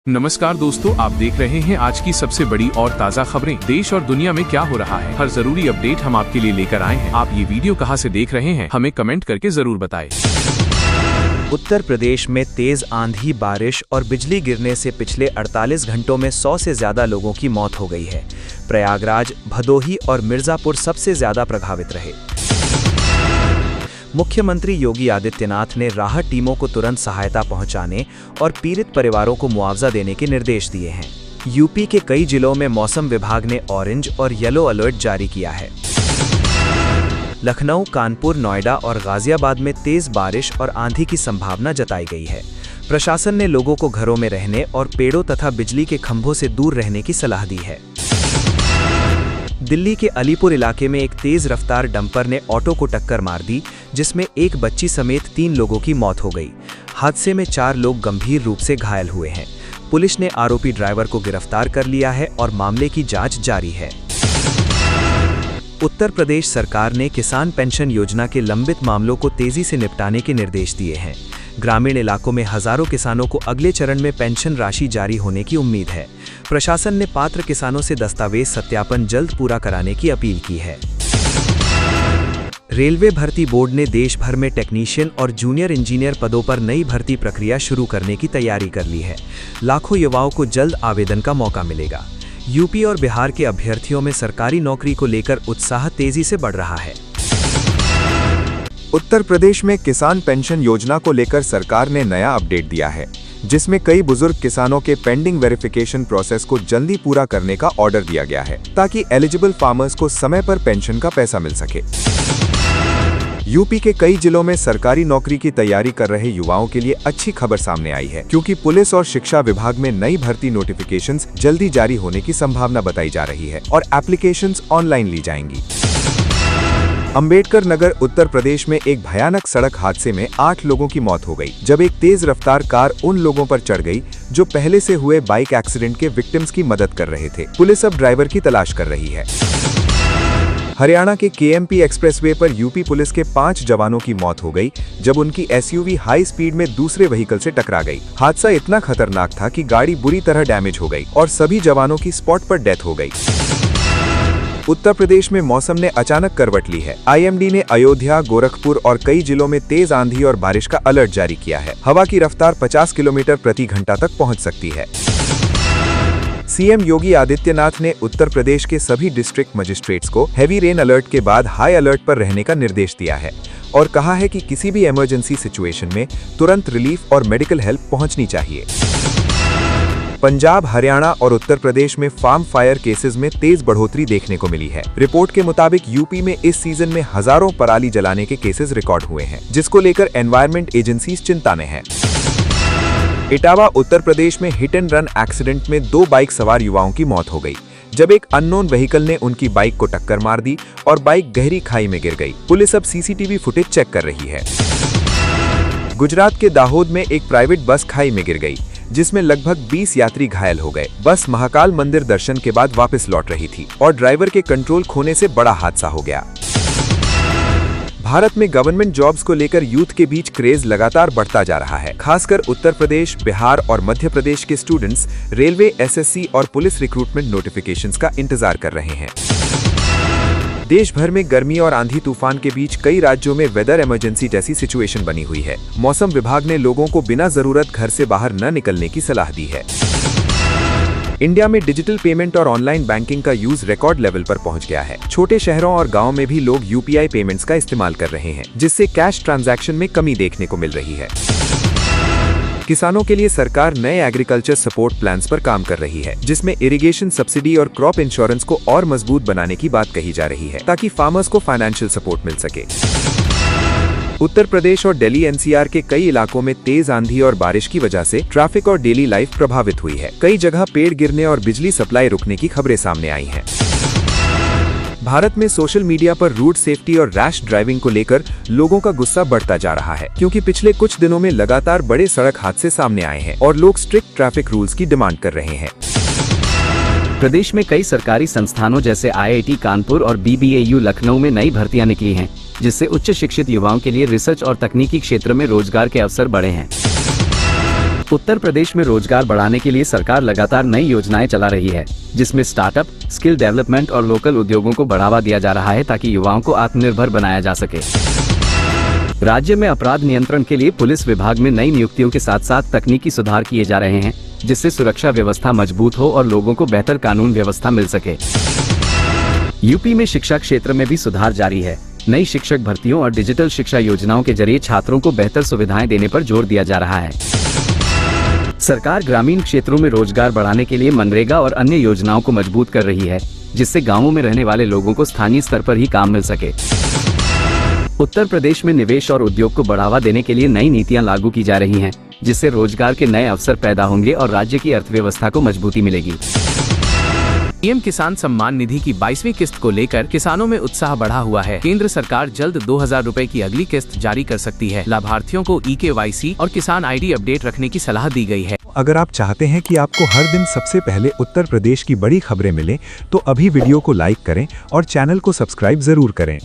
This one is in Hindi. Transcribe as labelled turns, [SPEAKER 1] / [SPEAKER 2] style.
[SPEAKER 1] नमस्कार दोस्तों, आप देख रहे हैं आज की सबसे बड़ी और ताज़ा खबरें। देश और दुनिया में क्या हो रहा है, हर जरूरी अपडेट हम आपके लिए लेकर आए हैं। आप ये वीडियो कहां से देख रहे हैं, हमें कमेंट करके जरूर बताएं।
[SPEAKER 2] उत्तर प्रदेश में तेज आंधी, बारिश और बिजली गिरने से पिछले 48 घंटों में 100 से ज्यादा लोगों की मौत हो गई है। प्रयागराज, भदोही और मिर्जापुर सबसे ज्यादा प्रभावित रहे। मुख्यमंत्री योगी आदित्यनाथ ने राहत टीमों को तुरंत सहायता पहुंचाने और पीड़ित परिवारों को मुआवजा देने के निर्देश दिए हैं। यूपी के कई जिलों में मौसम विभाग ने ऑरेंज और येलो अलर्ट जारी किया है। लखनऊ, कानपुर, नोएडा और गाजियाबाद में तेज बारिश और आंधी की संभावना जताई गई है। प्रशासन ने लोगों को घरों में रहने और पेड़ों तथा बिजली के खंभों से दूर रहने की सलाह दी है। दिल्ली के अलीपुर इलाके में एक तेज रफ्तार डंपर ने ऑटो को टक्कर मार दी, जिसमें एक बच्ची समेत 3 लोगों की मौत हो गई। हादसे में 4 लोग गंभीर रूप से घायल हुए हैं। पुलिस ने आरोपी ड्राइवर को गिरफ्तार कर लिया है और मामले की जांच जारी है। उत्तर प्रदेश सरकार ने किसान पेंशन योजना के लंबित मामलों को तेजी से निपटाने के निर्देश दिए हैं। ग्रामीण इलाकों में हजारों किसानों को अगले चरण में पेंशन राशि जारी होने की उम्मीद है। प्रशासन ने पात्र किसानों से दस्तावेज सत्यापन जल्द पूरा कराने की अपील की है। रेलवे भर्ती बोर्ड ने देश भर में टेक्नीशियन और जूनियर इंजीनियर पदों पर नई भर्ती प्रक्रिया शुरू करने की तैयारी कर ली है। लाखों युवाओं को जल्द आवेदन का मौका मिलेगा। यूपी और बिहार के अभ्यर्थियों में सरकारी नौकरी को लेकर उत्साह तेजी से बढ़ रहा है।
[SPEAKER 3] उत्तर प्रदेश में किसान पेंशन योजना को लेकर सरकार ने नया अपडेट दिया है, जिसमें कई बुजुर्ग किसानों के पेंडिंग वेरिफिकेशन प्रोसेस को जल्दी पूरा करने का ऑर्डर दिया गया है, ताकि एलिजिबल फार्मर्स को समय पर पेंशन का पैसा मिल सके। यूपी के कई जिलों में सरकारी नौकरी की तैयारी कर रहे युवाओं के लिए अच्छी खबर सामने आई है, क्योंकि पुलिस और शिक्षा विभाग में नई भर्ती नोटिफिकेशंस जल्दी जारी होने की संभावना बताई जा रही है और एप्लीकेशंस ऑनलाइन ली जाएंगी। अंबेडकर नगर, उत्तर प्रदेश में एक भयानक सड़क हादसे में 8 लोगों की मौत हो गई, जब एक तेज रफ्तार कार उन लोगों पर चढ़ गई जो पहले से हुए बाइक एक्सीडेंट के विक्टिम्स की मदद कर रहे थे। पुलिस अब ड्राइवर की तलाश कर रही है। हरियाणा के केएमपी एक्सप्रेसवे पर यूपी पुलिस के 5 जवानों की मौत हो गई, जब उनकी एसयूवी हाई स्पीड में दूसरे व्हीकल से टकरा गई। हादसा इतना खतरनाक था कि गाड़ी बुरी तरह डैमेज हो गई और सभी जवानों की स्पॉट पर डेथ हो गई। उत्तर प्रदेश में मौसम ने अचानक करवट ली है। आईएमडी ने अयोध्या, गोरखपुर और कई जिलों में तेज आंधी और बारिश का अलर्ट जारी किया है। हवा की रफ्तार 50 किलोमीटर प्रति घंटा तक पहुंच सकती है। सीएम योगी आदित्यनाथ ने उत्तर प्रदेश के सभी डिस्ट्रिक्ट मजिस्ट्रेट्स को हैवी रेन अलर्ट के बाद हाई अलर्ट पर रहने का निर्देश दिया है और कहा है कि किसी भी इमरजेंसी सिचुएशन में तुरंत रिलीफ और मेडिकल हेल्प पहुंचनी चाहिए। पंजाब, हरियाणा और उत्तर प्रदेश में फार्म फायर केसेस में तेज बढ़ोतरी देखने को मिली है। रिपोर्ट के मुताबिक यूपी में इस सीजन में हजारों पराली जलाने के केसेस रिकॉर्ड हुए हैं, जिसको लेकर एनवायरमेंट एजेंसीज चिंता में हैं। इटावा, उत्तर प्रदेश में हिट एंड रन एक्सीडेंट में 2 बाइक सवार युवाओं की मौत हो गई, जब एक अननोन व्हीकल ने उनकी बाइक को टक्कर मार दी और बाइक गहरी खाई में गिर गई। पुलिस अब सीसीटीवी फुटेज चेक कर रही है। गुजरात के दाहोद में एक प्राइवेट बस खाई में गिर गई, जिसमें लगभग 20 यात्री घायल हो गए। बस महाकाल मंदिर दर्शन के बाद वापस लौट रही थी और ड्राइवर के कंट्रोल खोने से बड़ा हादसा हो गया। भारत में गवर्नमेंट जॉब्स को लेकर यूथ के बीच क्रेज लगातार बढ़ता जा रहा है। खासकर उत्तर प्रदेश, बिहार और मध्य प्रदेश के स्टूडेंट्स रेलवे, एसएससी और पुलिस रिक्रूटमेंट नोटिफिकेशंस का इंतजार कर रहे हैं। देश भर में गर्मी और आंधी तूफान के बीच कई राज्यों में वेदर इमरजेंसी जैसी सिचुएशन बनी हुई है। मौसम विभाग ने लोगों को बिना जरूरत घर से बाहर न निकलने की सलाह दी है। इंडिया में डिजिटल पेमेंट और ऑनलाइन बैंकिंग का यूज रिकॉर्ड लेवल पर पहुंच गया है। छोटे शहरों और गांवों में भी लोग यूपीआई पेमेंट्स का इस्तेमाल कर रहे हैं, जिससे कैश ट्रांजैक्शन में कमी देखने को मिल रही है। किसानों के लिए सरकार नए एग्रीकल्चर सपोर्ट प्लान्स पर काम कर रही है, जिसमें इरिगेशन सब्सिडी और क्रॉप इंश्योरेंस को और मजबूत बनाने की बात कही जा रही है, ताकि फार्मर्स को फाइनेंशियल सपोर्ट मिल सके। उत्तर प्रदेश और दिल्ली एनसीआर के कई इलाकों में तेज आंधी और बारिश की वजह से ट्रैफिक और डेली लाइफ प्रभावित हुई है। कई जगह पेड़ गिरने और बिजली सप्लाई रुकने की खबरें सामने आई हैं। भारत में सोशल मीडिया पर रूट सेफ्टी और रैश ड्राइविंग को लेकर लोगों का गुस्सा बढ़ता जा रहा है, क्योंकि पिछले कुछ दिनों में लगातार बड़े सड़क हादसे सामने आए हैं और लोग स्ट्रिक्ट ट्रैफिक रूल्स की डिमांड कर रहे हैं।
[SPEAKER 4] प्रदेश में कई सरकारी संस्थानों जैसे आईआईटी कानपुर और बीबीएयू लखनऊ में नई भर्तियां निकली हैं, जिससे उच्च शिक्षित युवाओं के लिए रिसर्च और तकनीकी क्षेत्र में रोजगार के अवसर बढ़े हैं। उत्तर प्रदेश में रोजगार बढ़ाने के लिए सरकार लगातार नई योजनाएं चला रही है, जिसमें स्टार्टअप, स्किल डेवलपमेंट और लोकल उद्योगों को बढ़ावा दिया जा रहा है ताकि युवाओं को आत्मनिर्भर बनाया जा सके। राज्य में अपराध नियंत्रण के लिए पुलिस विभाग में नई नियुक्तियों के साथ साथ तकनीकी सुधार किए जा रहे हैं, जिससे सुरक्षा व्यवस्था मजबूत हो और लोगों को बेहतर कानून व्यवस्था मिल सके। यूपी में शिक्षा क्षेत्र में भी सुधार जारी है। नई शिक्षक भर्तियों और डिजिटल शिक्षा योजनाओं के जरिए छात्रों को बेहतर सुविधाएं देने पर जोर दिया जा रहा है। सरकार ग्रामीण क्षेत्रों में रोजगार बढ़ाने के लिए मनरेगा और अन्य योजनाओं को मजबूत कर रही है, जिससे गांवों में रहने वाले लोगों को स्थानीय स्तर पर ही काम मिल सके। उत्तर प्रदेश में निवेश और उद्योग को बढ़ावा देने के लिए नई नीतियां लागू की जा रही हैं, जिससे रोजगार के नए अवसर पैदा होंगे और राज्य की अर्थव्यवस्था को मजबूती मिलेगी।
[SPEAKER 1] पीएम किसान सम्मान निधि की 22वीं किस्त को लेकर किसानों में उत्साह बढ़ा हुआ है। केंद्र सरकार जल्द 2000 रुपए की अगली किस्त जारी कर सकती है। लाभार्थियों को eKYC और किसान ID अपडेट रखने की सलाह दी गई है।
[SPEAKER 3] अगर आप चाहते हैं कि आपको हर दिन सबसे पहले उत्तर प्रदेश की बड़ी खबरें मिलें, तो अभी वीडियो को लाइक करें और चैनल को सब्सक्राइब जरूर करें।